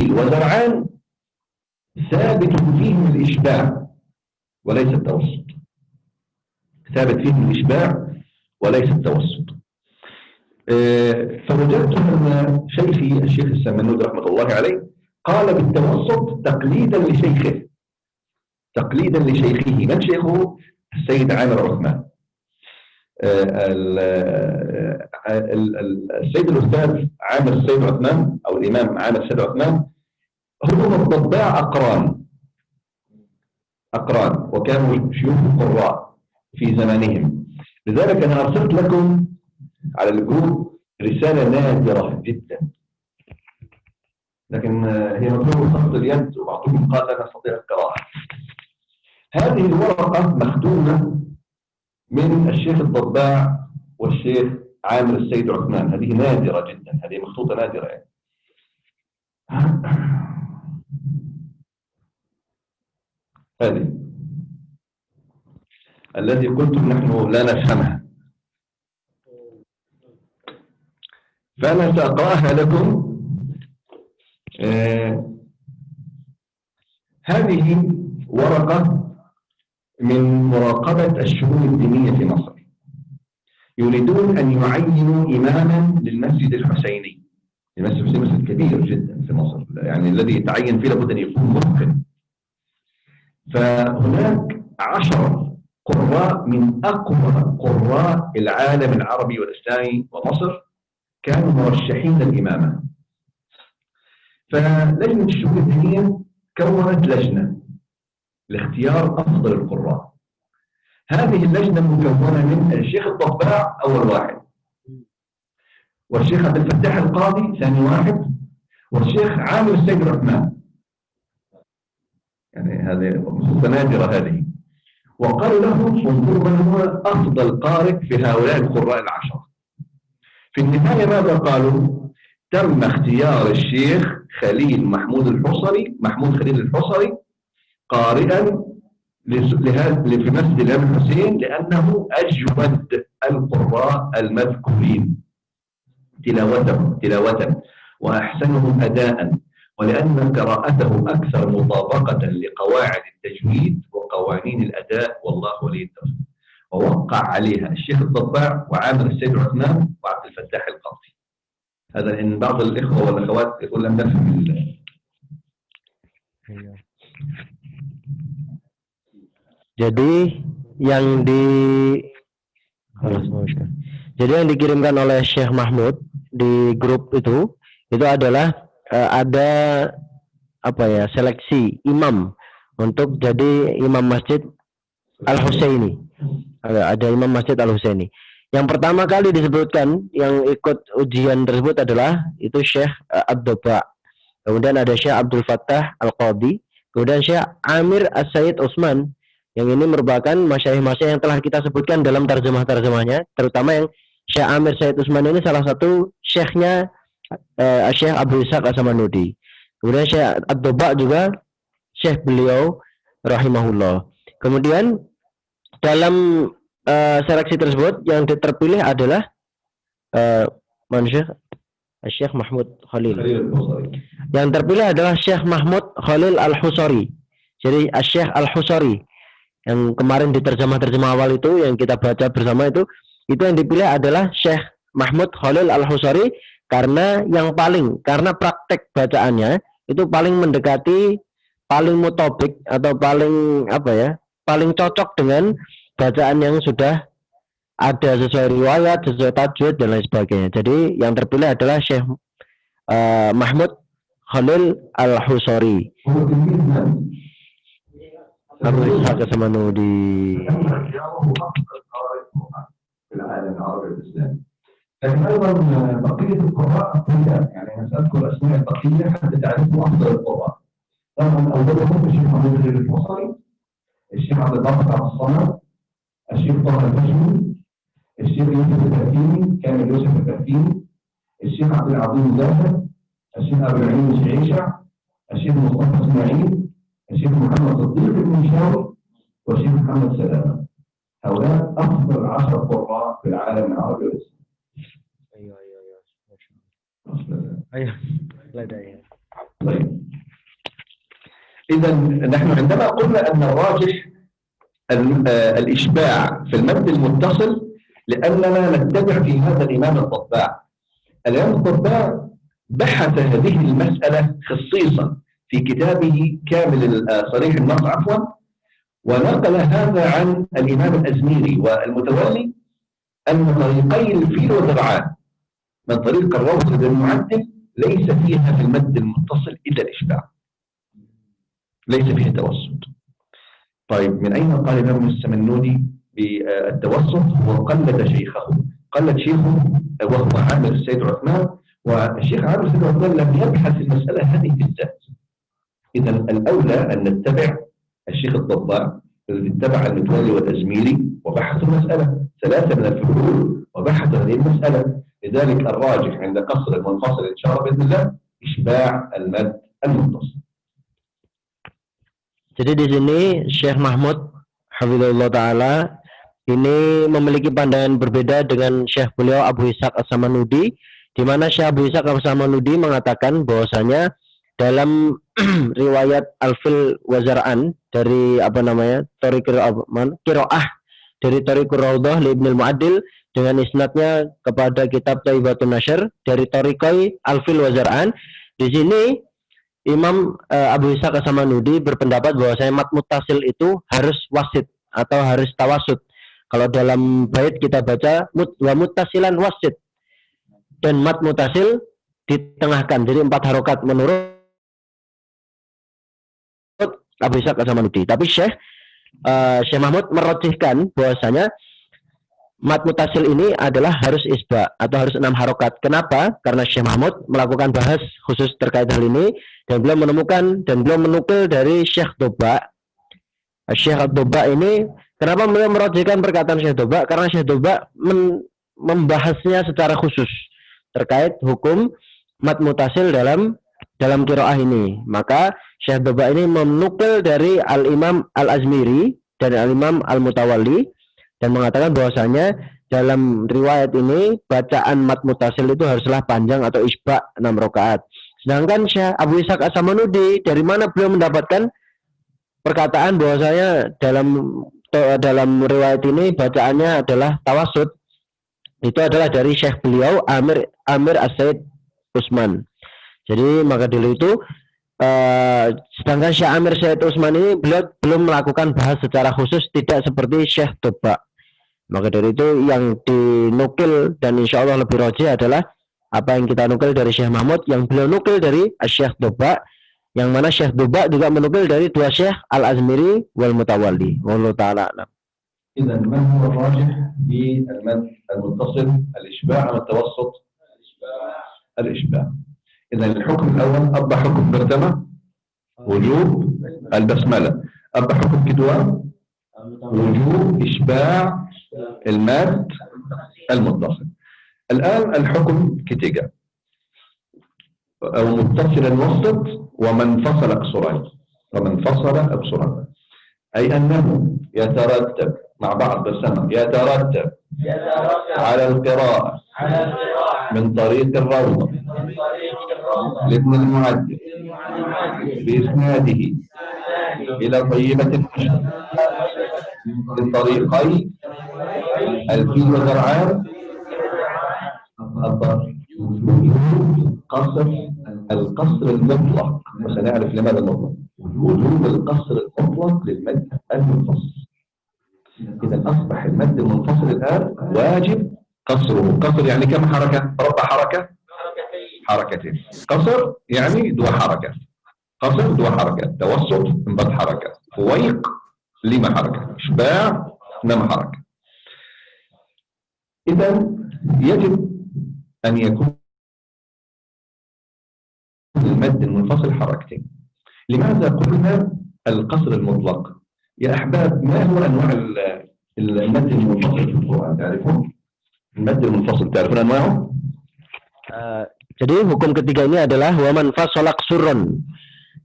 خليل وزرعان ثابت فيهم الإشباع وليس التوسط. ثابت فيهم الإشباع وليس التوسط. فوجدت أن شيخي الشيخ السمنود رحمة الله عليه قال بالتوسط تقليدا لشيخه، تقليدا لشيخه. من شيخه؟ السيد عامر عثمان. السيد الأستاذ عامر السيد عثمان أو الإمام عامر السيد عثمان هم الضباع أقران وكانوا شيوخ القراء في زمانهم. لذلك أنا أرسلت لكم على الجروب رسالة نادرة جدا، لكن هي مكتوبة بخط اليد وبعضهم قال لا نستطيع القراءة. هذه الورقة مختومة من الشيخ الضباع والشيخ عامر السيد عثمان. هذه نادرة جدا، هذه مخطوطة نادرة يعني. هذه الذي قلتم نحن لا نفهمها، فأنا سأقرأها لكم. هذه ورقة من مراقبة الشؤون الدينية في مصر. يريدون أن يعينوا إماما للمسجد الحسيني. المسجد الحسيني مسجد كبير جدا في مصر، يعني الذي يتعين فيه لابد أن يكون متقن. فهناك 10 قراء من أقوى قراء العالم العربي والإسلامي ومصر كانوا مرشحين للإمامة. فلجنة الشؤون الدينية كونت لجنة لاختيار أفضل القراء. هذه اللجنة مكونة من الشيخ الضباع أول واحد، والشيخ عبد الفتاح القاضي ثاني واحد، والشيخ عامر السيد عثمان. يعني هذه خطوة نادرة هذه. وقالوا لهم انظروا من هو أفضل قارئ في هؤلاء القراء 10. في النهاية ماذا قالوا؟ تم اختيار الشيخ محمود خليل الحصري قارئا في مسجد الإمام الحسين، لأنه أجود القراء المذكورين تلاوة وأحسنهم أداء، ولأن قراءته أكثر مطابقة لقواعد التجويد وقوانين الأداء، والله ولي التوفيق. ووقع عليها الشيخ الضباع وعامر السيد عثمان وعبد الفتاح القاضي. هذا إن بعض الإخوة والأخوات يقول لم نفهم. Jadi yang dikirimkan oleh Syekh Mahmud di grup itu adalah ada seleksi imam untuk jadi imam Masjid Al-Husaini. Ada imam Masjid Al-Husaini. Yang pertama kali disebutkan yang ikut ujian tersebut adalah itu Syekh Ad-Doba. Kemudian ada Syekh Abdul Fattah Al-Qadi. Kemudian Syekh Amir As-Sayyid Utsman. Yang ini merupakan masyayikh-masyayikh yang telah kita sebutkan dalam terjemah-terjemahnya. Terutama yang Syekh Amir Sayyid Utsman ini salah satu syekhnya Syekh Abdul Ishaq As-Samanudi. Kemudian Syekh Ad-Doba juga syekh beliau rahimahullah. Kemudian dalam seleksi tersebut yang terpilih adalah Syekh Mahmud Khalil. Yang terpilih adalah Syekh Mahmud Khalil Al-Husari. Jadi Syekh Al-Husari yang kemarin di terjemah awal itu yang kita baca bersama itu yang dipilih adalah Syekh Mahmud Khalil Al-Husari karena praktek bacaannya itu paling mendekati, paling mutobik atau paling cocok dengan bacaan yang sudah ada sesuai riwayat, sesuai tajwid dan lain sebagainya. Jadi yang terpilih adalah Syekh Mahmud Khalil Al-Husari. Abu Ishaq As-Samanudi. في العالم العربي والإسلامي. لكن أيضا بقية القراء أقوياء، يعني أنا سأذكر أسماء بقية حتى تعرفوا أفضل القراء. طبعا أولهم الشيخ محمود خليل الحصري، الشيخ عبد الباسط عبد الصمد، الشيخ طه الفشمي، الشيخ يوسف التركيني كامل يوسف التركيني، الشيخ عبد العظيم زاهد، الشيخ أبو العليم الشعيشع، الشيخ مصطفى إسماعيل، الشيخ محمد صديق المنشاوي، والشيخ محمد سلامة. هؤلاء أفضل 10 قراء في العالم العربي والإسلامي. أيوه. طيب. إذا نحن عندما قلنا أن الراجح الإشباع في المد المتصل لأننا نتبع في هذا الإمام الضباع. الإمام الضباع بحث هذه المسألة خصيصا في كتابه كامل صريح النص عفوا، ونقل هذا عن الإمام الأزميري والمتولي أن طريقي الفيل وذرعان من طريق الروضة المعدل ليس فيها في المد المتصل إلا الإشباع، ليس فيه توسط. طيب من أين قال الإمام السمنودي بالتوسط؟ وقلد شيخه، قلد شيخه وهو عامر السيد عثمان، والشيخ عامر السيد عثمان لم يبحث المسألة هذه بالذات. إذا الأولى أن نتبع الشيخ الضباع الذي اتبع المتولي والأزميري وبحثوا المسألة، ثلاثة من الفحول وبحثوا هذه المسألة. لذلك الراجح عند قصر المنفصل إن شاء الله بإذن الله إشباع المد المتصل. Jadi di sini Syekh Mahmud Hafizahullah Ta'ala ini memiliki pandangan berbeda dengan Syekh beliau Abu Ishaq As-Samanudi, di mana Syekh Abu Ishaq As-Samanudi mengatakan bahwasanya dalam riwayat Al-Fil Wazar'an dari Thariq Qiraah dari Thariqur Raudhah li Ibnul Mu'addil dengan isnadnya kepada kitab Thaibatun Nashr dari Thariqai Al-Fil Wazar'an. Di sini Imam Abu Ishaq As-Samanudi berpendapat bahwasanya mat muttasil itu harus wasit atau harus tawasud. Kalau dalam bait kita baca wa muttasilan wasit, dan mat muttasil ditengahkan, jadi 4 harokat menurut Abu Ishaq As-Samanudi. Tapi Syekh Mahmud merojihkan bahwasanya mat muttasil ini adalah harus isba atau harus 6 harokat. Kenapa? Karena Syekh Mahmud melakukan bahas khusus terkait hal ini dan beliau menemukan dan beliau menukil dari Syekh Doba. Syekh Doba ini, kenapa beliau merojihkan perkataan Syekh Doba? Karena Syekh Doba membahasnya secara khusus terkait hukum mat muttasil dalam qiraah ini. Maka Syekh Doba ini menukil dari Al-Imam Al-Azmiri dan Al-Imam Al-Mutawalli dan mengatakan bahwasanya dalam riwayat ini bacaan mat muttasil itu haruslah panjang atau isba 6 rakaat. Sedangkan Syekh Abu Ishaq As-Samanudi, dari mana beliau mendapatkan perkataan bahwasanya dalam riwayat ini bacaannya adalah tawasud? Itu adalah dari Syekh beliau Amir As-Said Utsman. Jadi maka dulu itu sedangkan Syekh Amir Said Utsman ini beliau belum melakukan bahas secara khusus, tidak seperti Syekh Doba. Maka dari itu yang dinukil dan insya Allah lebih rajih adalah apa yang kita nukil dari Syekh Mahmud, yang beliau nukil dari Syekh Doba, yang mana Syekh Doba juga menukil dari 2 Syekh Al-Azmiri wal Mutawalli. Wallahu ta'ala a'lam. إذا ما هو الراجح في المد المتصل، الإشباع أو التوسط؟ الإشباع. إذا الحكم الأول أبا حكم برتمة وجوب البسملة، أبا حكم كدوة وجوب إشباع المد المتصل. الآن الحكم كتيجا أو متصلا وسط ومن فصل أقصرين، ومن فصل أقصرين أي أنه يترتب مع بعض بالسمع، يترتب على القراءة من طريق الروضة لابن المعدل بإسناده إلى طيبة النشر من طريقي الفيل وذرعان القصر المطلق، وسنعرف لماذا المطلق، وجوب القصر المطلق للمد المنفصل. إذا أصبح المد المنفصل الآن واجب قصره. قصر يعني كم حركة؟ ربع حركة؟ حركتين. قصر يعني 2 حركات. قصر 2 حركات، توسط 4 حركات، فويق 5 حركات، إشباع 8 حركات. إذا يجب أن يكون المد المنفصل حركتين. لماذا قلنا القصر المطلق؟ يا أحباب، ما هو أنواع المد المنفصل في القرآن؟ تعرفون المد المنفصل؟ تعرفون أنواعه؟ Jadi hukum ketiga ini adalah waman fasala qsurun,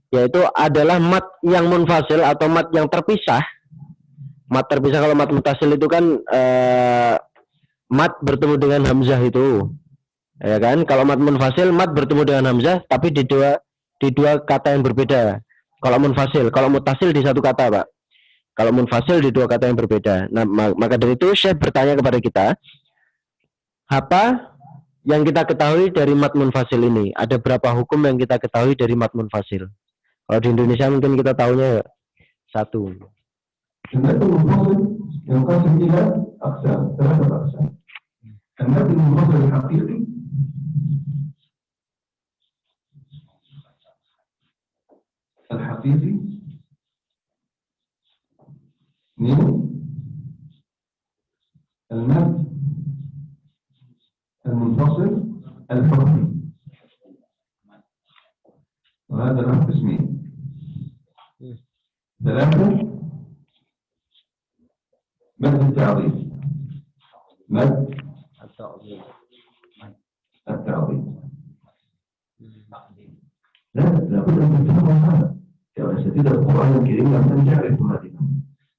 yaitu adalah mat yang munfasil atau mat yang terpisah. Mat terpisah, kalau mat muttasil itu kan mat bertemu dengan hamzah itu, ya kan? Kalau mat munfasil, mat bertemu dengan hamzah tapi di dua kata yang berbeda. Kalau munfasil, kalau mutasil di satu kata, Pak. Kalau munfasil di dua kata yang berbeda. Nah, maka dari itu Syekh bertanya kepada kita, apa yang kita ketahui dari mat munfasil ini? Ada berapa hukum yang kita ketahui dari mat munfasil? Kalau di Indonesia mungkin kita tahunya satu. المد المنفصل ينقسم إلى أقسام، ثلاثة أقسام. المد المنفصل الحقيقي من المد المنفصل الحكمي، وهذا له قسمين. ثلاثة مد التعظيم، مد التعظيم. لابد أن تفهموا هذا يا أساتذة القرآن الكريم، لم تعرفوا هذه.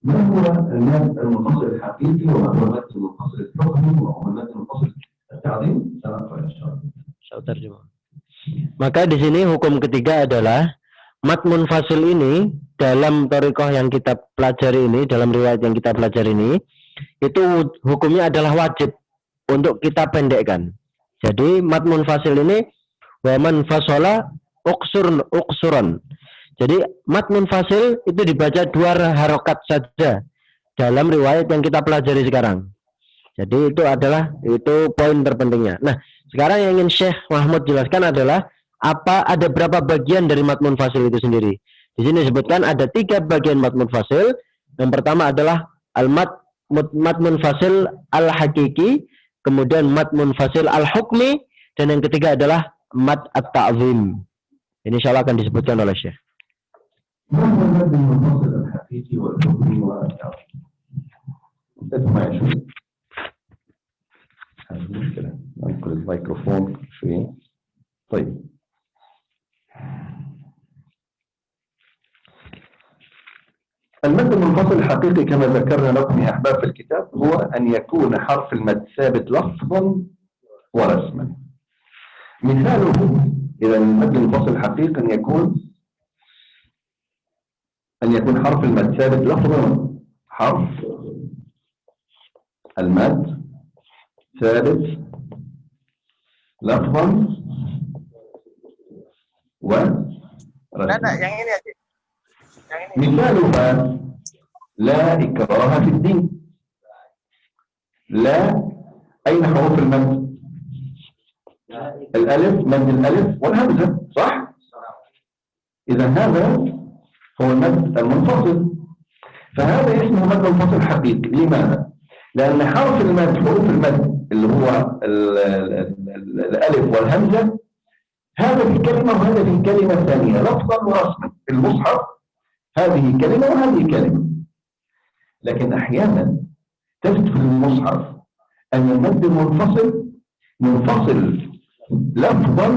ما هو المد المنفصل الحقيقي وما هو المد المنفصل الحكمي وما هو المد المنفصل التعظيم؟ سنقرأ إن شاء الله. Maka di sini hukum ketiga adalah mat munfasil ini dalam thariqah yang kita pelajari ini, dalam riwayat yang kita pelajari ini, itu hukumnya adalah wajib untuk kita pendekkan. Jadi mat munfasil ini wa man fasala uqsuran. Jadi mat munfasil itu dibaca 2 harokat saja dalam riwayat yang kita pelajari sekarang. Jadi itu poin terpentingnya. Nah, sekarang yang ingin Syekh Mahmud jelaskan adalah ada berapa bagian dari mat munfasil itu sendiri. Di sini disebutkan ada 3 bagian mat munfasil. Yang pertama adalah mat munfasil al-hakiki, kemudian mat munfasil al-hukmi, dan yang ketiga adalah mat at-ta'zim. Ini insyaallah akan disebutkan oleh Syekh. ما هو المد المنفصل الحقيقي والحكمي والتعظيم؟ اسمع شوي. هذه مشكلة. أنقل الميكروفون شوي. طيب. المد المنفصل الحقيقي كما ذكرنا لكم يا أحباب في الكتاب هو أن يكون حرف المد ثابت لفظا ورسما. مثاله إذا المد المنفصل الحقيقي أن يكون حرف المد ثابت لفظا، حرف المد ثابت لفظا ورسما. مثالها لا إكراه في الدين. لا، أين حروف المد؟ الألف، مد الألف والهمزة، صح؟ إذا هذا هو المد المنفصل، فهذا اسمه مد منفصل حقيقي. لماذا؟ لأن حرف المد، حروف المد اللي هو الألف والهمزة، هذا في كلمة وهذا في كلمة ثانية لفظا ورسما. في المصحف هذه كلمة وهذه كلمة، لكن أحيانا تجد في المصحف أن المد منفصل لفظا،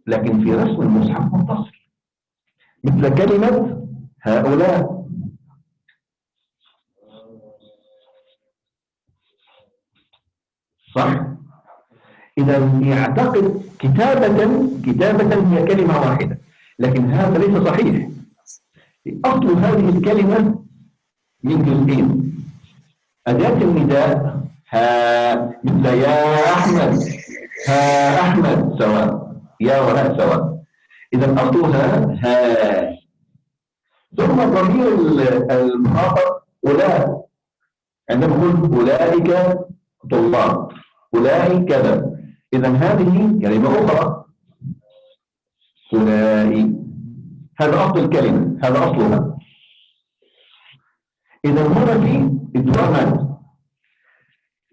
لكن في رسم المصحف متصل، مثل كلمة هؤلاء. صح؟ إذا يعتقد كتابة هي كلمة واحدة، لكن هذا ليس صحيح. أصل هذه الكلمة من جزئين. أداة النداء ها، مثل يا أحمد، ها أحمد سواء، يا ولا سواء. إذا أصلها ها، ثم ضمير المخاطب أولئك، عندما نقول أولئك طلاب، أولئك كذا، إذا هذه كلمة أخرى. أولئك، هذا أصل الكلمة، هذا أصلها. إذا هنا في إدغام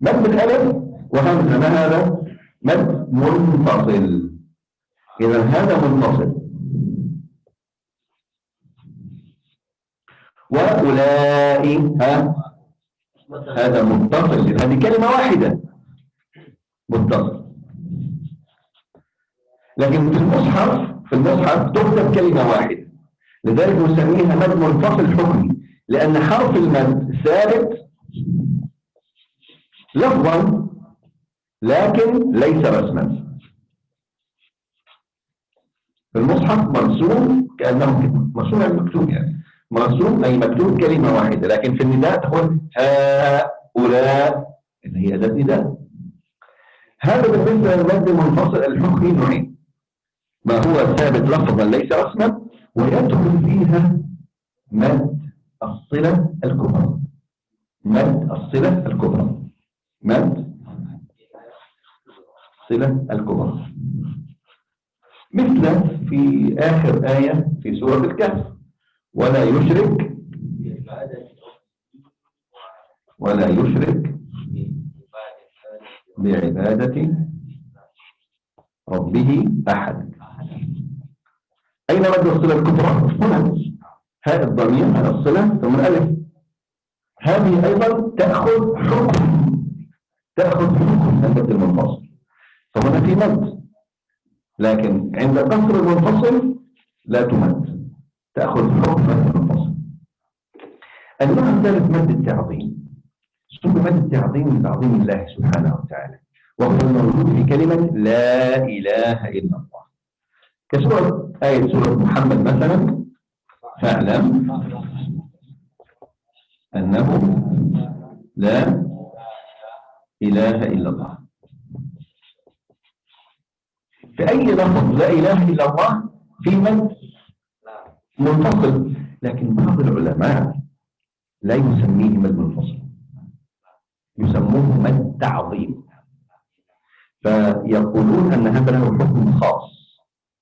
مد الألف وهمزة، ما هذا؟ مد منفصل. إذا هذا منفصل. وأولئك هذا متصل، هذه كلمة واحدة متصل. لكن في المصحف تكتب كلمة واحدة، لذلك نسميها مد منفصل حكمي، لأن حرف المد ثابت لفظا لكن ليس رسما. في المصحف مرسوم كأنه مرسوم يعني مكتوب يعني مرسوم أي مكتوب كلمة واحدة، لكن في النداء تقول هؤلاء اللي هي أداة نداء. هذا بالنسبة للمد المنفصل الحكمي نوعين، ما هو ثابت لفظا ليس رسما، ويدخل فيها مد الصلة الكبرى. مد الصلة الكبرى، مد الصلة الكبرى، مثل في آخر آية في سورة الكهف: ولا يشرك بعبادة ربه أحد. أين مد الصلة الكبرى؟ هنا هاء الضمير على الصلة ثم الألف، هذه أيضا تأخذ حكم المد المنفصل، فهنا في مد، لكن عند قصر المنفصل لا تمد، تأخذ حكم مد المنفصل. النوع الثالث مد التعظيم، سمي مد التعظيم لتعظيم الله سبحانه وتعالى، وهو الموجود في كلمة لا إله إلا الله، كسورة آية سورة محمد مثلا: فاعلم أنه لا إله إلا الله. في أي لفظ لا إله إلا الله في مد منفصل، لكن بعض العلماء لا يسميه مد منفصل، يسموه مد تعظيم، فيقولون أن هذا له حكم خاص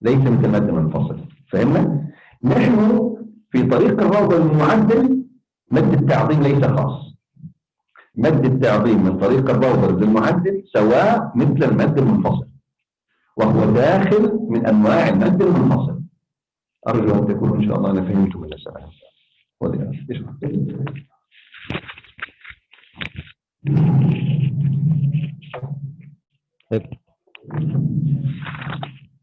ليس مثل مد منفصل. فهمنا؟ نحن في طريق الروضة المعدل مد التعظيم ليس خاص، مد التعظيم من طريق الروضة المعدل سواء مثل المد المنفصل، وهو داخل من أنواع المد المنفصل. أرجو أن تكونوا إن شاء الله أنا فهمتم المسألة.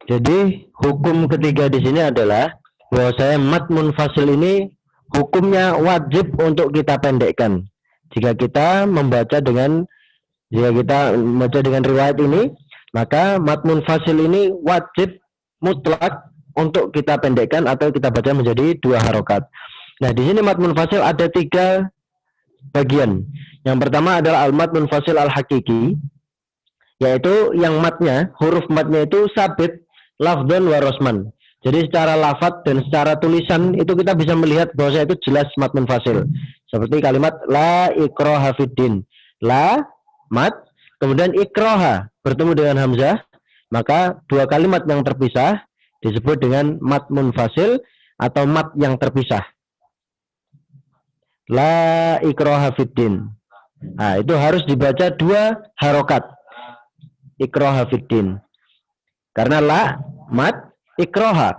Jadi hukum ketiga di sini adalah bahwasanya mad munfasil ini hukumnya wajib untuk kita pendekkan. Jika kita membaca dengan riwayat ini, maka mad munfasil ini wajib mutlak untuk kita pendekkan atau kita baca menjadi 2 harokat. Nah, di sini mad munfasil ada 3 bagian. Yang pertama adalah al-mad munfasil al-hakiki, yaitu yang matnya, huruf matnya itu sabit lafdhan wa rosman. Jadi secara lafadz dan secara tulisan itu kita bisa melihat bahwa itu jelas mad munfasil. Seperti kalimat la ikraha fiddin. La, mad, kemudian ikraha bertemu dengan hamzah, maka 2 kalimat yang terpisah disebut dengan mad munfasil atau mad yang terpisah. La ikraha fiddin. Nah, itu harus dibaca 2 harokat. Ikraha fiddin. Karena la, mad, ikraha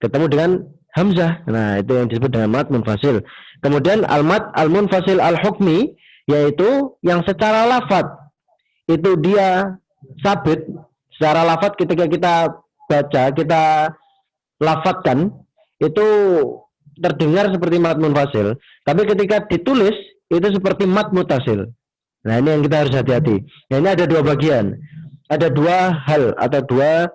ketemu dengan hamzah. Nah, itu yang disebut dengan mad munfasil. Kemudian al-mad al-munfasil al-hukmi, yaitu yang secara lafadz itu dia sabit. Secara lafadz ketika kita baca, kita lafadzkan, itu terdengar seperti mad munfasil. Tapi ketika ditulis itu seperti mad mutasil. Nah, ini yang kita harus hati-hati. Nah, ini ada 2 bagian. Ada 2 hal atau 2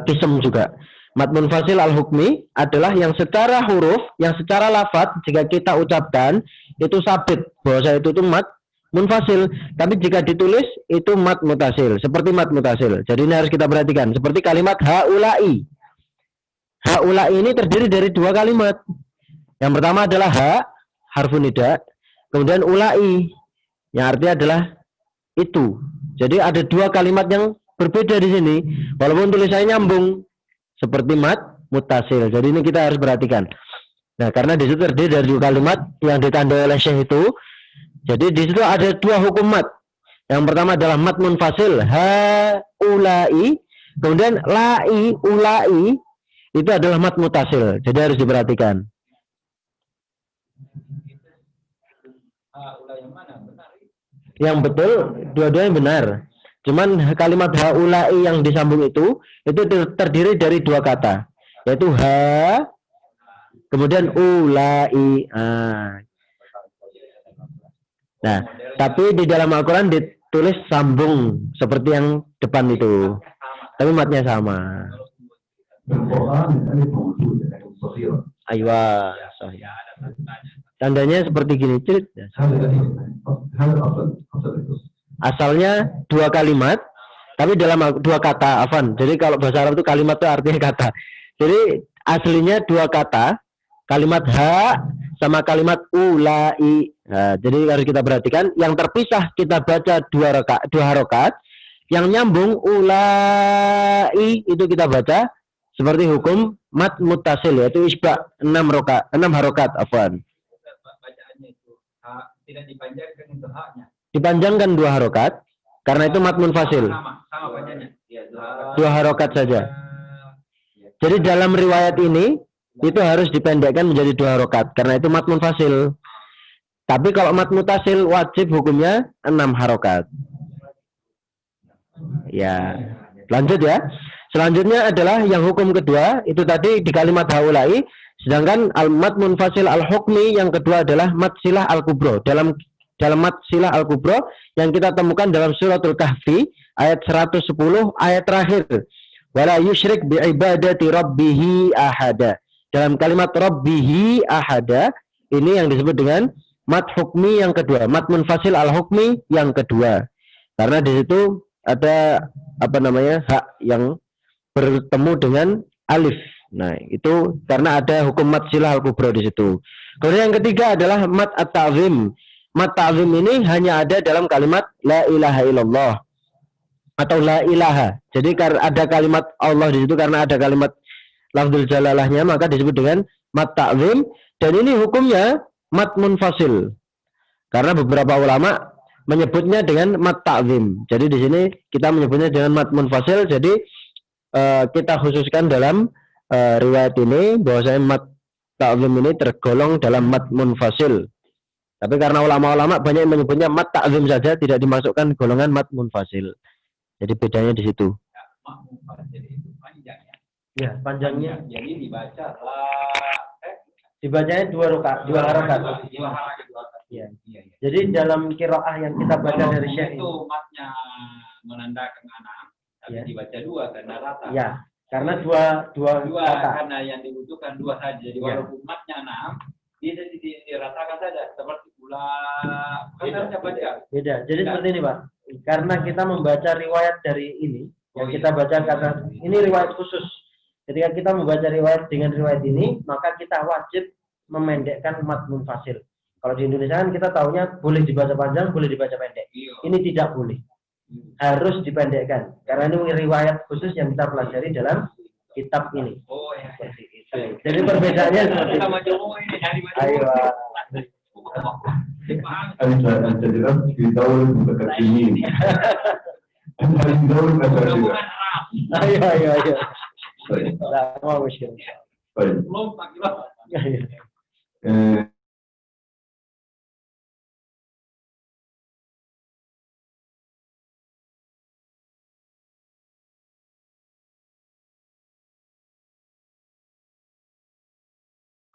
kism juga. Mad munfasil al-hukmi adalah yang secara huruf, yang secara lafadz jika kita ucapkan itu sabit bahwa itu mad munfasil. Tapi jika ditulis itu mad mutasil, seperti mad mutasil. Jadi ini harus kita perhatikan. Seperti kalimat haula'i. Haula'i ini terdiri dari 2 kalimat. Yang pertama adalah ha, harfun nida, kemudian ula'i yang artinya adalah itu. Jadi ada 2 kalimat yang berbeda di sini, walaupun tulisannya nyambung seperti mad mutasil. Jadi ini kita harus perhatikan. Nah, karena di situ terdiri dari 2 kalimat yang ditandai oleh Syekh itu. Jadi di situ ada 2 hukum mad. Yang pertama adalah mad munfasil ha ulai, kemudian lai ulai itu adalah mad mutasil. Jadi harus diperhatikan. Yang betul dua-duanya benar. Cuman kalimat haulai yang disambung itu terdiri dari 2 kata, yaitu ha kemudian ulai. Nah, tapi di dalam Al-Quran ditulis sambung seperti yang depan itu, tapi matnya sama. في القرآن الألف موجودة لكن صغيرة. Aywa, sahih. Tandanya seperti gini, cerit. هذا الأصل القصة. Asalnya dua kalimat, tapi dalam dua kata, Afan. Jadi kalau bahasa Arab itu kalimat itu artinya kata. Jadi aslinya dua kata, kalimat ha sama kalimat ulai. Nah, jadi harus kita perhatikan, yang terpisah kita baca dua harokat, yang nyambung ulai itu kita baca seperti hukum mat muttasil, yaitu isba 6 harokat, Afan. Bacaannya itu tidak dipanjangkan itu haknya. Dipanjangkan 2 harokat karena itu mat munfasil. Sama bacanya. Ya, 2 harokat saja. Jadi dalam riwayat ini itu harus dipendekkan menjadi 2 harokat karena itu mat munfasil. Tapi kalau mat mutasil wajib hukumnya 6 harokat. Ya, lanjut ya. Selanjutnya adalah yang hukum kedua, itu tadi di kalimat haulai, sedangkan al-mat munfasil al-hukmi yang kedua adalah mat silah al-kubro. Dalam mat silah al-kubro yang kita temukan dalam suratul Kahfi ayat 110 ayat terakhir. Wala yusyrik bi'ibadati rabbihi ahada. Dalam kalimat rabbihi ahada ini yang disebut dengan mat hukmi yang kedua, mat munfasil al-hukmi yang kedua. Karena di situ ada hak yang bertemu dengan alif. Nah, itu karena ada hukum mat silah al-kubro di situ. Kemudian yang ketiga adalah mat at-ta'zim. Mat ta'zim ini hanya ada dalam kalimat la ilaha illallah atau la ilaha. Jadi ada kalimat Allah di situ karena ada kalimat lafzul jalalahnya, maka disebut dengan mat ta'zim, dan ini hukumnya mat munfasil. Karena beberapa ulama menyebutnya dengan mat ta'zim. Jadi di sini kita menyebutnya dengan mat munfasil. Jadi kita khususkan dalam riwayat ini bahwasanya mat ta'zim ini tergolong dalam mat munfasil. Tapi karena ulama-ulama banyak yang menyebutnya mat ta'zim saja, tidak dimasukkan golongan mat munfasil. Jadi bedanya di situ. Mat munfasil itu panjangnya. Ya, panjangnya. Jadi dibaca dibacanya 2 harokat. Ya. Jadi dalam qiraah yang kita baca dari Syekh itu matnya menandakan anak, tapi dibaca 2 karena rata. Ya, karena dua kata. Karena yang dibutuhkan 2 saja. Jadi walaupun matnya 6, bisa diratakan saja seperti pula kita baca. Beda. Jadi seperti ini, Pak. Karena kita membaca riwayat dari ini, yang kita baca kata ini riwayat khusus. Ketika kita membaca riwayat dengan riwayat ini, maka kita wajib memendekkan mat munfasil. Kalau di Indonesia kan kita tahunya boleh dibaca panjang, boleh dibaca pendek. Ini tidak boleh. Harus dipendekkan. Karena ini riwayat khusus yang kita pelajari dalam kitab ini. Oh ya. Seperti itu. Jadi perbedaannya seperti itu. Ayo. أنت درست في دولة متكلمين. أنت في دولة متكلمين. أيوه. لا ما مشكلة. طيب.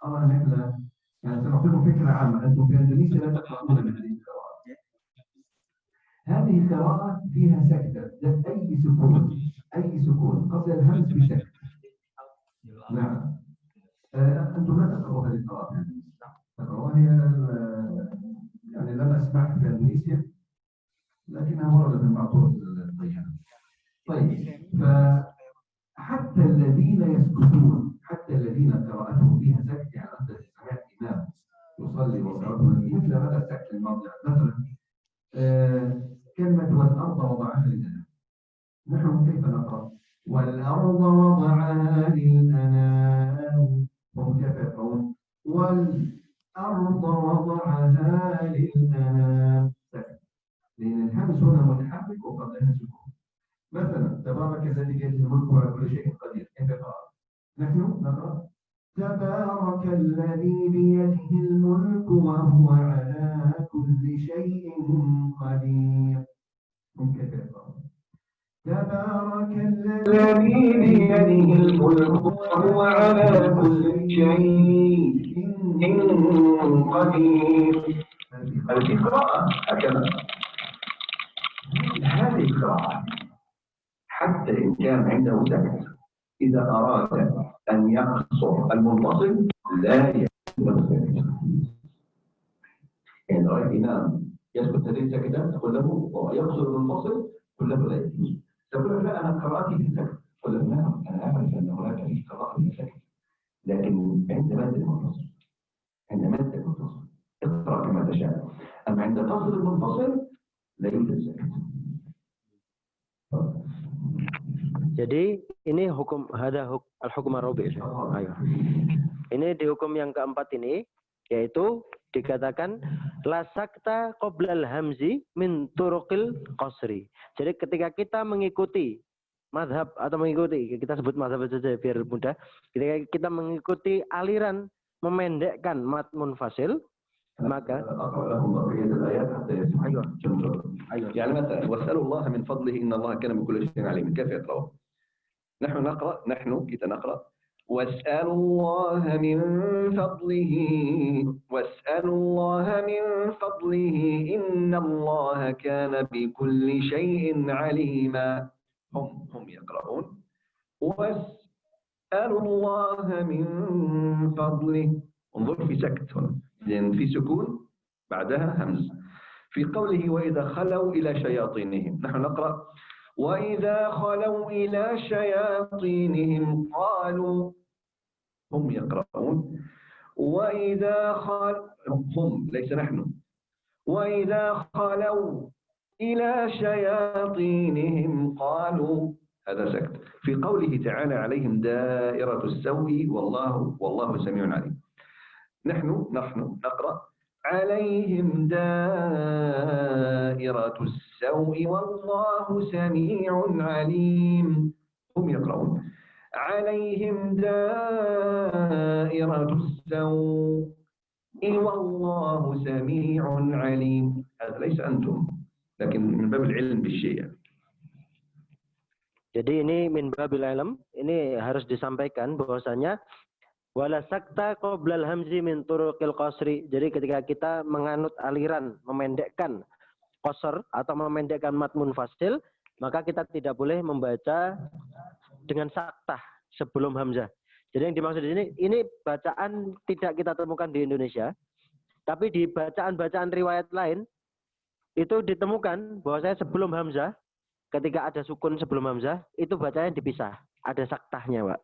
نحن يعني سنعطيكم فكرة عامة. أنتم في إندونيسيا لا تقرؤون من هذه القراءات. هذه القراءات فيها سكتة، أي سكون قبل الهمز بسكت. نعم. أنتم لا تقرؤوا هذه القراءات. تقرؤوها هي يعني لم أسمعها في إندونيسيا، لكنها وردت من بعض طرق الطيران. طيب، فحتى الذين يسكتون، حتى الذين قراءتهم فيها سكت، يعني أنت سمعت إمام يصلي وقراءته مثل هذا السكت الموضع مثلا كلمة والأرض وضعها للأنام. نحن كيف نقرأ؟ والأرض وضعها للأنام، هم كيف يقرؤون؟ والأرض وضعها للأنام، سكت، لأن الهمز هنا متحرك وقبلها سكون. مثلا تبارك الذي بيده الملك وعلى كل شيء قدير، كيف يقرأ؟ نحن نقرأ تبارك الذي بيده الملك وهو على كل شيء قدير. ممكن تقرأ تبارك الذي بيده الملك وهو على كل شيء قدير. هذه قراءة هكذا. هذه قراءة حتى إن كان عنده سكت إذا أراد أن يقصر المنفصل لا يسكت. يعني لو الإمام يسكت ليس كده تقول له يقصر المنفصل تقول له لا يجوز. تقول له لا أنا قرأتي في السكت. تقول له نعم أنا أعرف أن هناك قراءة في السكت، لكن عندما المنفصل اقرأ كما تشاء. أما عند قصر المنفصل لا يوجد سكت. Jadi ini hukum al-hukum ar-rabi'. Ayo. Ini di hukum yang keempat ini yaitu dikatakan la sakta qabla al-hamzi min turuqil qasri. Jadi ketika kita mengikuti mazhab atau mengikuti, kita sebut mazhab saja biar mudah. Ketika kita mengikuti aliran memendekkan mad munfasil, maka يعني مثلا واسألوا الله من فضله إن الله كان بكل شيء عليم. كيف يقرأ؟ نحن كده نقرأ واسألوا الله من فضله إن الله كان بكل شيء عليما. هم يقرؤون واسألوا الله من فضله. انظر في سكت هنا لأن في سكون بعدها همز. في قوله وإذا خلوا إلى شياطينهم نحن نقرأ وإذا خلوا إلى شياطينهم قالوا. هم يقرؤون وإذا هم ليس نحن. وإذا خلوا إلى شياطينهم قالوا. هذا سكت. في قوله تعالى عليهم دائرة السوء والله سميع عليم. نحن نقرأ عليهم دائرة السوء والله سميع عليم. هم يقرؤون عليهم دائرة السوء والله سميع عليم. هذا ليس أنتم لكن من باب العلم بالشيء. Jadi ini min babil ilm, ini harus disampaikan bahwasanya wala sakta qoblal hamzi min turuqil qasri. Jadi ketika kita menganut aliran memendekkan qasr atau memendekkan mad munfasil, maka kita tidak boleh membaca dengan saktah sebelum hamzah. Jadi yang dimaksud di sini, ini bacaan tidak kita temukan di Indonesia, tapi di bacaan-bacaan riwayat lain itu ditemukan bahwasanya sebelum hamzah, ketika ada sukun sebelum hamzah, itu bacanya dipisah, ada saktahnya, Pak.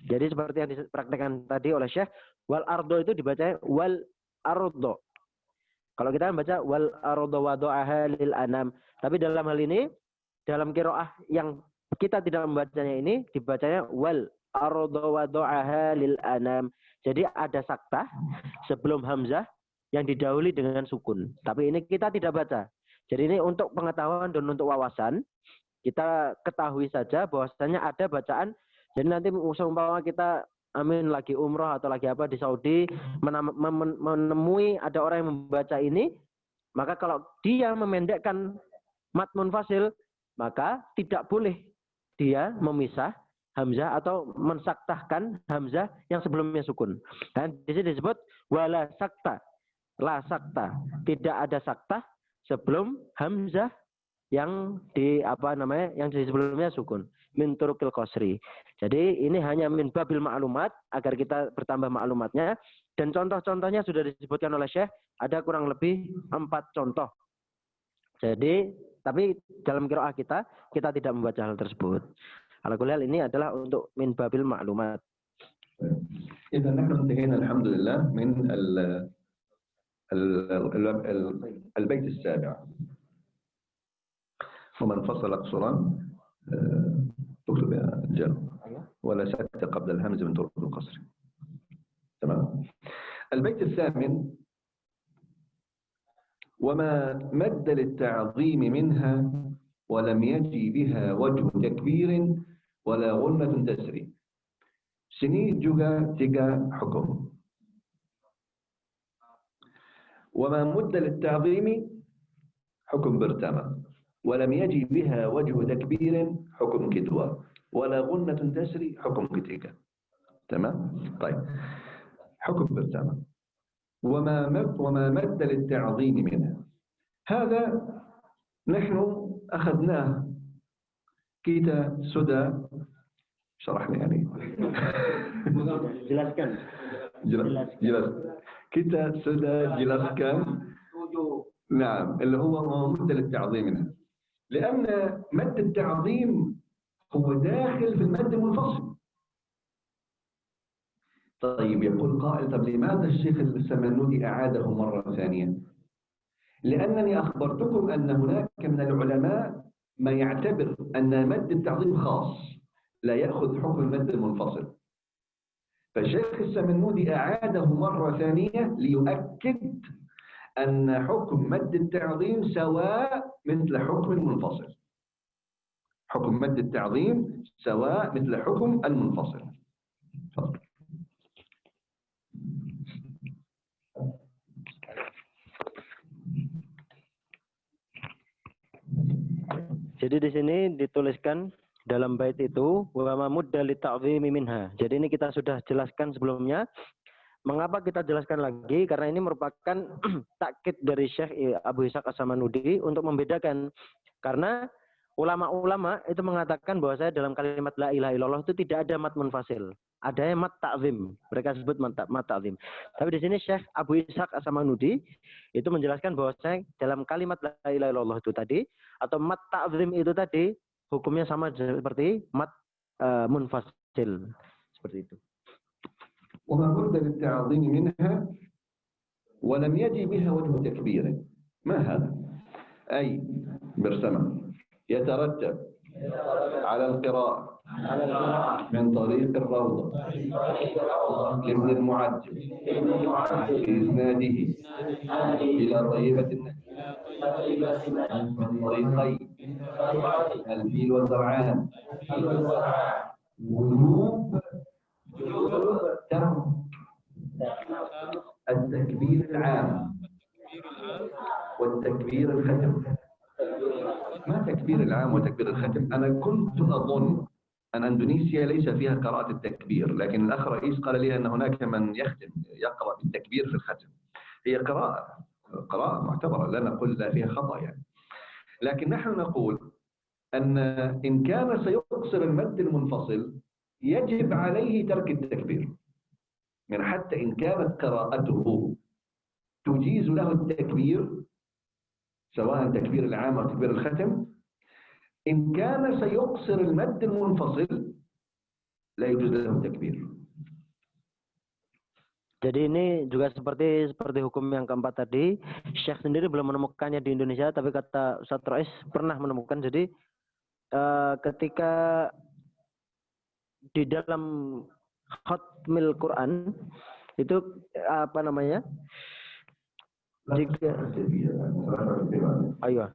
Jadi seperti yang dipraktekkan tadi oleh Syekh, wal ardo itu dibacanya wal ardo. Kalau kita baca wal ardo wadu'aha lil anam, tapi dalam hal ini, dalam qiraah yang kita tidak membacanya ini, dibacanya wal ardo wadu'aha lil anam. Jadi ada saktah sebelum hamzah yang didahului dengan sukun. Tapi ini kita tidak baca. Jadi ini untuk pengetahuan dan untuk wawasan, kita ketahui saja bahwasanya ada bacaan. Jadi nanti umpama kita lagi umroh atau lagi apa di Saudi, menemui ada orang yang membaca ini, maka kalau dia memendekkan mad munfasil, maka tidak boleh dia memisah hamzah atau mensaktahkan hamzah yang sebelumnya sukun. Dan di sini disebut wala sakta, la sakta, tidak ada saktah sebelum hamzah yang yang di sebelumnya sukun, min turuqil qasri. Jadi ini hanya min babil ma'lumat agar kita bertambah maklumatnya, dan contoh-contohnya sudah disebutkan oleh Syekh, ada kurang lebih 4 contoh. Jadi tapi dalam qiraah kita tidak membaca hal tersebut. Al-Qur'an ini adalah untuk min babil ma'lumat. إذا نحن انتهينا الحمد لله من البيت السابع. ومن فصل قصرا تكتب يا رجال ولا سكت قبل الهمز من طرق القصر. تمام. البيت الثامن وما مد للتعظيم منها ولم يجي بها وجه تكبير ولا غنة تسري. Sini juga 3 hukum. وما مد للتعظيم حكم pertama. ولم يجي بها وجه تكبير حكم kedua. ولا غنة تسري حكم ketiga. تمام؟ طيب. حكم pertama. وما مد للتعظيم منها. هذا نحن أخذناه. Kita sudah syarahnya yani. Jelaskan. jelas. Kita sudah jelaskan. نعم اللي هو مد للتعظيم هنا. لأن مد التعظيم هو داخل في المد المنفصل. طيب يقول قائل طب لماذا الشيخ السمنودي أعاده مرة ثانية؟ لأنني أخبرتكم أن هناك من العلماء ما يعتبر أن مد التعظيم خاص لا يأخذ حكم المد المنفصل. فالشيخ السمنودي أعاده مرة ثانية ليؤكد أن حكم مد التعظيم سواء مثل حكم المنفصل. حكم مد التعظيم سواء مثل حكم المنفصل. فضل. Jadi di sini dituliskan dalam bait itu wa mamudda li ta'zimi minha. Jadi ini kita sudah jelaskan sebelumnya. Mengapa kita jelaskan lagi? Karena ini merupakan takkid dari Syekh Abu Ishaq As-Samanudi untuk membedakan. Karena ulama-ulama itu mengatakan bahwa saya dalam kalimat la ilaha illallah itu tidak ada mat munfasil. Adanya mat ta'zim. Mereka sebut mat ta'zim. Tapi di sini Syekh Abu Ishaq As-Samanudi itu menjelaskan bahwa saya dalam kalimat la ilaha illallah itu tadi atau mat ta'zim itu tadi hukumnya sama seperti mat munfasil. Seperti itu. وما بد للتعظيم منها ولم يجي بها وجه تكبير. ما هذا؟ أي برسمة يترتب على القراءة من طريق الروضة لابن المعجم في إسناده إلى طيبة من طريقين الفيل والزرعان وجوب التكبير العام والتكبير الختم. ما تكبير العام وتكبير الختم؟ أنا كنت أظن أن أندونيسيا ليس فيها قراءة التكبير، لكن الأخ رئيس قال لي أن هناك من يقرأ بالتكبير في الختم. هي قراءة معتبرة، لا نقول لا فيها خطأ يعني. لكن نحن نقول أن إن كان سيقصر المد المنفصل يجب عليه ترك التكبير. يعني حتى إن كانت قراءته تجيز له التكبير سواء تكبير العام أو تكبير الختم، إن كان سيقصر المد المنفصل لا يجوز له التكبير. Jadi ini juga seperti hukum yang keempat tadi. Syekh sendiri belum menemukannya di Indonesia, tapi kata Ustaz Rois pernah menemukan. Jadi ketika di dalam khatmil Quran itu apa namanya? Jika ayo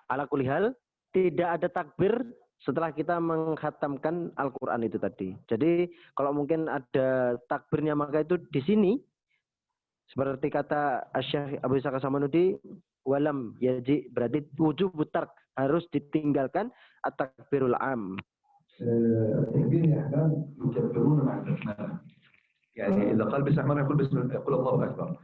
ala kulli hal tidak ada takbir setelah kita mengkhatamkan Al-Quran itu tadi. Jadi kalau mungkin ada takbirnya maka itu di sini seperti kata Syekh Abu Ishaq As-Samanudi walam yaji, berarti wujub tark, harus ditinggalkan at-takbirul am. التكبير يا أحباب يكبرون مع البسملة. يعني إذا قال بسم الله يقول الله أكبر.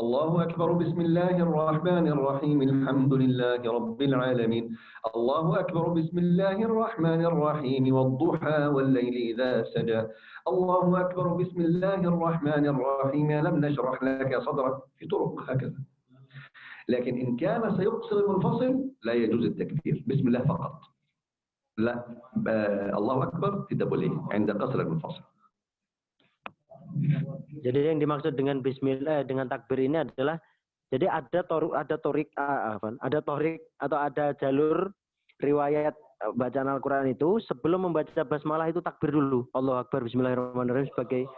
الله أكبر بسم الله الرحمن الرحيم الحمد لله رب العالمين. الله أكبر بسم الله الرحمن الرحيم والضحى والليل إذا سجى. الله أكبر بسم الله الرحمن الرحيم لم نشرح لك صدرك، في طرق هكذا. لكن إن كان سيقصر المنفصل لا يجوز التكبير، بسم الله فقط. لا الله أكبر tidak boleh عند قصر المنفصل. Jadi yang dimaksud dengan bismillah dengan takbir ini adalah jadi ada torik atau ada jalur riwayat bacaan Al-Quran itu sebelum membaca basmalah itu takbir dulu. Allahu Akbar bismillahirrahmanirrahim sebagai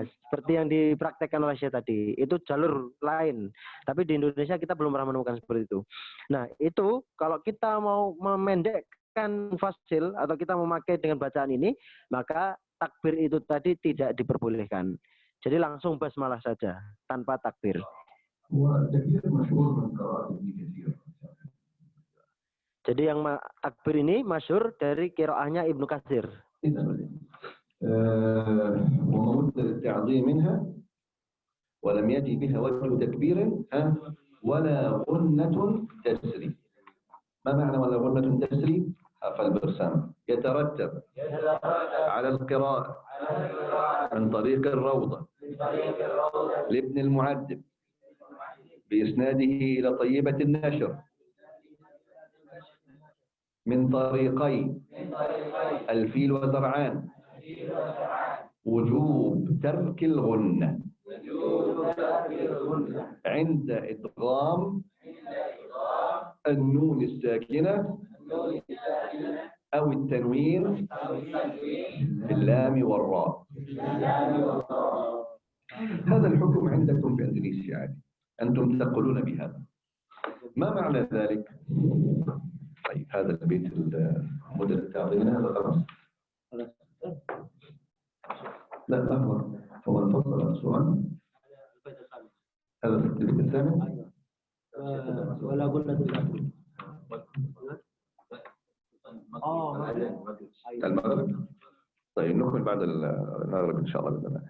seperti yang dipraktekkan oleh Syekh tadi. Itu jalur lain. Tapi di Indonesia kita belum pernah menemukan seperti itu. Nah, itu kalau kita mau memendekkan fasil atau kita memakai dengan bacaan ini, maka takbir itu tadi tidak diperbolehkan. Jadi langsung basmalah saja tanpa takbir. Jadi yang takbir ini masyhur dari qiraahnya Ibnu Katsir. ومود للتعظيم منها ولم يجي بها وجه تكبير ولا غنة تسري. ما معنى ولا غنة تسري؟ فالبرسام يترتب على القراءة عن طريق الروضة لابن المعدب بإسناده إلى طيبة النشر من طريقي الفيل وزرعان وجوب ترك الغنة عند إدغام النون الساكنة أو التنوين في اللام والراء. هذا الحكم عندكم في إندونيسيا عادي، أنتم تقولون بهذا. ما معنى ذلك؟ طيب هذا البيت المدة التعظيم هذا خلاص؟ لا لحظة، هو الفصل السؤال هذا البيت الثامن ولا قلنا المغرب. طيب نكمل بعد المغرب إن شاء الله بإذن الله.